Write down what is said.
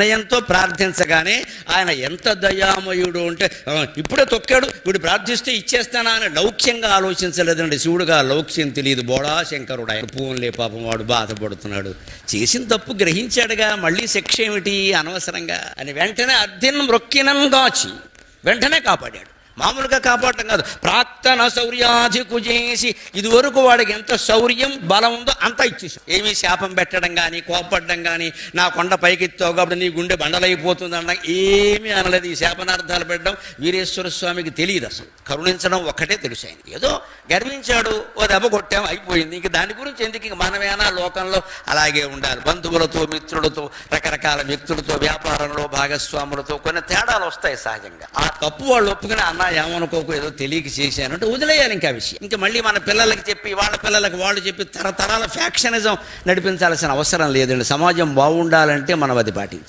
వినయంతో ప్రార్థించగానే ఆయన ఎంత దయామయుడు అంటే ఇప్పుడే తొక్కాడు వీడు ప్రార్థిస్తే ఇచ్చేస్తానా అని లౌక్యంగా ఆలోచించలేదండి. శివుడుగా లౌక్యం తెలియదు, బోడా శంకరుడు ఆయన. పూన్లే పాపం వాడు బాధపడుతున్నాడు, చేసిన తప్పు గ్రహించాడుగా, మళ్ళీ శిక్ష ఏమిటి అనవసరంగా అని వెంటనే అర్ధిన్ మ్రొక్కినం గాచి వెంటనే కాపాడాడు. మామూలుగా కాపాడటం కాదు, ప్రాక్తన శౌర్యాధికు చేసి ఇదివరకు వాడికి ఎంత శౌర్యం బలం ఉందో అంతా ఇచ్చేసాం. ఏమీ శాపం పెట్టడం కానీ కోపడడం కానీ నా కొండ పైకెత్తావు కాబట్టి నీ గుండె బండలైపోతుంది అనడం ఏమీ అనలేదు. ఈ శాపనార్థాలు పెట్టడం వీరేశ్వర స్వామికి తెలియదు, అసలు కరుణించడం ఒక్కటే తెలుసు. ఆయన ఏదో గర్వించాడు, ఓ దెబ్బ కొట్టాం, అయిపోయింది. ఇంక దాని గురించి ఎందుకు, ఇంక మనమేనా లోకంలో అలాగే ఉండాలి. బంధువులతో, మిత్రులతో, రకరకాల వ్యక్తులతో, వ్యాపారంలో భాగస్వాములతో కొన్ని తేడాలు వస్తాయి సహజంగా. ఆ తప్పు వాళ్ళు ఒప్పుకుని అన్న ఏమనుకోకు ఏదో తెలియక చేశానంటే వదిలేయాలి ఇంకా విషయం. ఇంకా మళ్ళీ మన పిల్లలకి చెప్పి వాళ్ళ పిల్లలకు వాళ్ళు చెప్పి తరతరాల ఫ్యాక్షనిజం నడిపించాల్సిన అవసరం లేదండి. సమాజం బాగుండాలంటే మనం అది పాటించాలి.